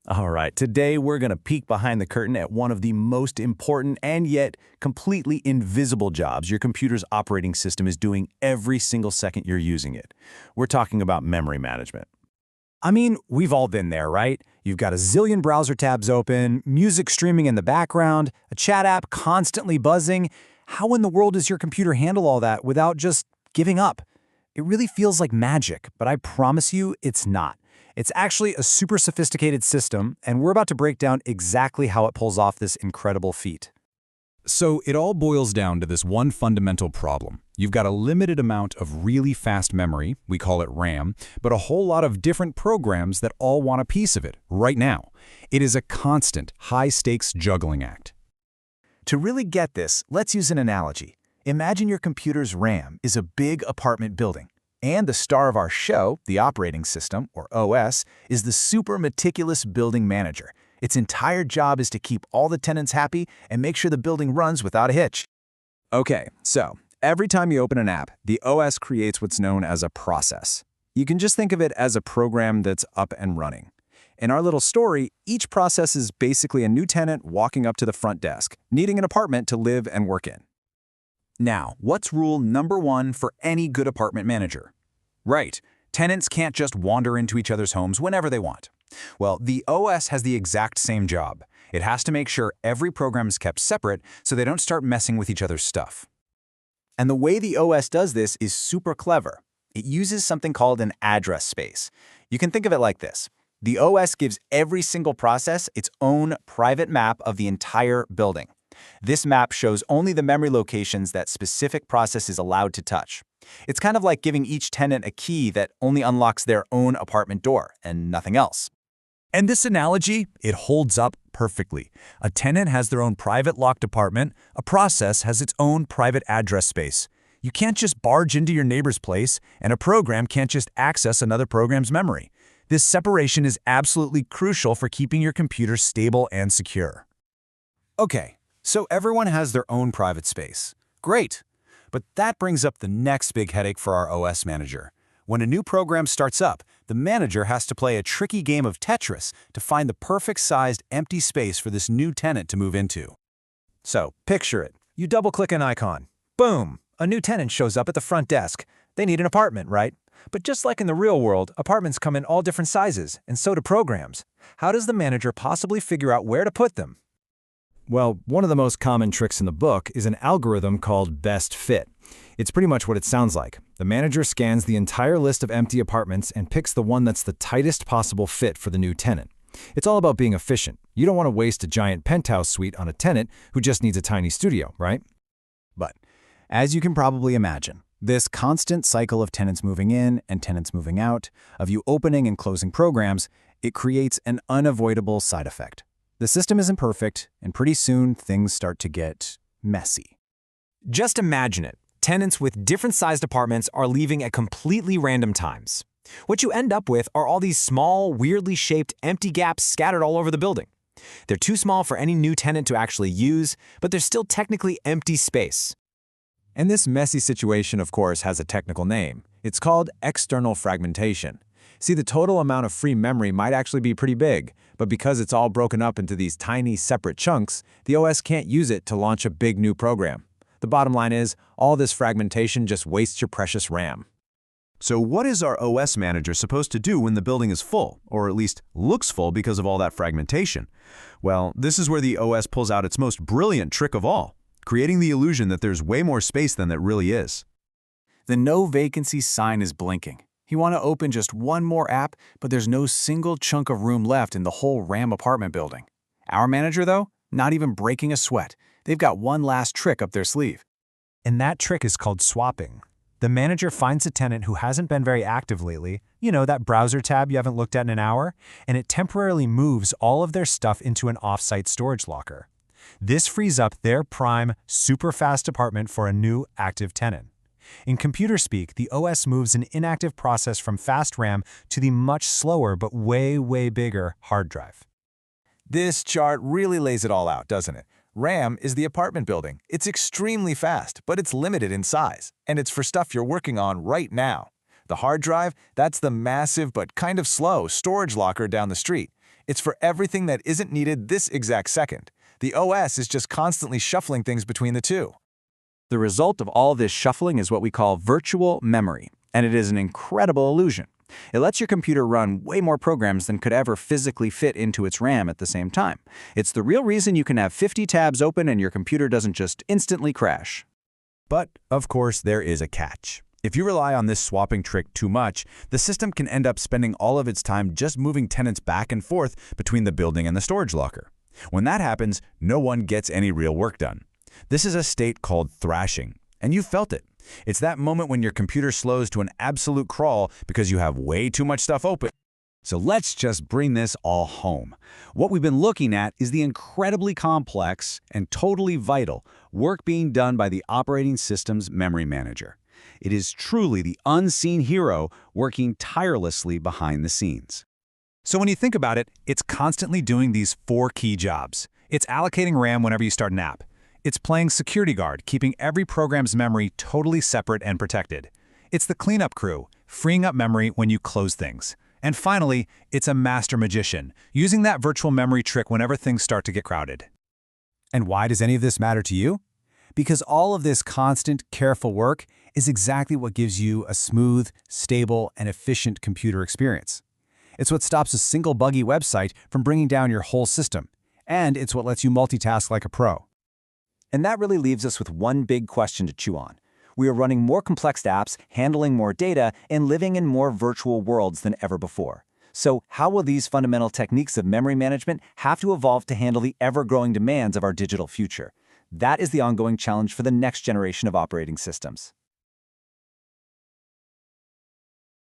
All right, today we're going to peek behind the curtain at one of the most important and yet completely invisible jobs your computer's operating system is doing every single second you're using it. We're talking about memory management. I mean, we've all been there, right? You've got a zillion browser tabs open, music streaming in the background, a chat app constantly buzzing. How in the world does your computer handle all that without just giving up? It really feels like magic, but I promise you it's not. It's actually a super sophisticated system, and we're about to break down exactly how it pulls off this incredible feat. So it all boils down to this one fundamental problem. You've got a limited amount of really fast memory, we call it RAM, but a whole lot of different programs that all want a piece of it, right now. It is a constant, high-stakes juggling act. To really get this, let's use an analogy. Imagine your computer's RAM is a big apartment building, and the star of our show, the operating system, or OS, is the super meticulous building manager. Its entire job is to keep all the tenants happy and make sure the building runs without a hitch. Okay, so every time you open an app, the OS creates what's known as a process. You can just think of it as a program that's up and running. In our little story, each process is basically a new tenant walking up to the front desk, needing an apartment to live and work in. Now, what's rule number one for any good apartment manager? Right, tenants can't just wander into each other's homes whenever they want. Well, the OS has the exact same job. It has to make sure every program is kept separate so they don't start messing with each other's stuff. And the way the OS does this is super clever. It uses something called an address space. You can think of it like this. The OS gives every single process its own private map of the entire building. This map shows only the memory locations that specific process is allowed to touch. It's kind of like giving each tenant a key that only unlocks their own apartment door and nothing else. And this analogy, it holds up perfectly. A tenant has their own private locked apartment, a process has its own private address space. You can't just barge into your neighbor's place, and a program can't just access another program's memory. This separation is absolutely crucial for keeping your computer stable and secure. Okay, so everyone has their own private space. Great! But that brings up the next big headache for our OS manager. When a new program starts up, the manager has to play a tricky game of Tetris to find the perfect-sized empty space for this new tenant to move into. So, picture it. You double-click an icon. Boom! A new tenant shows up at the front desk. They need an apartment, right? But just like in the real world, apartments come in all different sizes, and so do programs. How does the manager possibly figure out where to put them? Well, one of the most common tricks in the book is an algorithm called best fit. It's pretty much what it sounds like. The manager scans the entire list of empty apartments and picks the one that's the tightest possible fit for the new tenant. It's all about being efficient. You don't want to waste a giant penthouse suite on a tenant who just needs a tiny studio, right? But, as you can probably imagine, this constant cycle of tenants moving in and tenants moving out, of you opening and closing programs, it creates an unavoidable side effect. The system isn't perfect, and pretty soon things start to get messy. Just imagine it. Tenants with different-sized apartments are leaving at completely random times. What you end up with are all these small, weirdly shaped, empty gaps scattered all over the building. They're too small for any new tenant to actually use, but they're still technically empty space. And this messy situation, of course, has a technical name. It's called external fragmentation. See, the total amount of free memory might actually be pretty big, but because it's all broken up into these tiny, separate chunks, the OS can't use it to launch a big new program. The bottom line is, all this fragmentation just wastes your precious RAM. So what is our OS manager supposed to do when the building is full, or at least looks full because of all that fragmentation? Well, this is where the OS pulls out its most brilliant trick of all, creating the illusion that there's way more space than there really is. The no vacancy sign is blinking. You want to open just one more app, but there's no single chunk of room left in the whole RAM apartment building. Our manager, though, not even breaking a sweat. They've got one last trick up their sleeve. And that trick is called swapping. The manager finds a tenant who hasn't been very active lately, you know, that browser tab you haven't looked at in an hour, and it temporarily moves all of their stuff into an off-site storage locker. This frees up their prime, super fast apartment for a new active tenant. In computer speak, the OS moves an inactive process from fast RAM to the much slower but way, way bigger hard drive. This chart really lays it all out, doesn't it? RAM is the apartment building. It's extremely fast, but it's limited in size, and it's for stuff you're working on right now. The hard drive, that's the massive but kind of slow storage locker down the street. It's for everything that isn't needed this exact second. The OS is just constantly shuffling things between the two. The result of all this shuffling is what we call virtual memory, and it is an incredible illusion. It lets your computer run way more programs than could ever physically fit into its RAM at the same time. It's the real reason you can have 50 tabs open and your computer doesn't just instantly crash. But, of course, there is a catch. If you rely on this swapping trick too much, the system can end up spending all of its time just moving tenants back and forth between the building and the storage locker. When that happens, no one gets any real work done. This is a state called thrashing, and you felt it. It's that moment when your computer slows to an absolute crawl because you have way too much stuff open. So let's just bring this all home. What we've been looking at is the incredibly complex and totally vital work being done by the operating system's memory manager. It is truly the unseen hero working tirelessly behind the scenes. So when you think about it, it's constantly doing these 4 key jobs. It's allocating RAM whenever you start an app. It's playing security guard, keeping every program's memory totally separate and protected. It's the cleanup crew, freeing up memory when you close things. And finally, it's a master magician, using that virtual memory trick whenever things start to get crowded. And why does any of this matter to you? Because all of this constant, careful work is exactly what gives you a smooth, stable, and efficient computer experience. It's what stops a single buggy website from bringing down your whole system. And it's what lets you multitask like a pro. And that really leaves us with one big question to chew on. We are running more complex apps, handling more data, and living in more virtual worlds than ever before. So how will these fundamental techniques of memory management have to evolve to handle the ever-growing demands of our digital future? That is the ongoing challenge for the next generation of operating systems.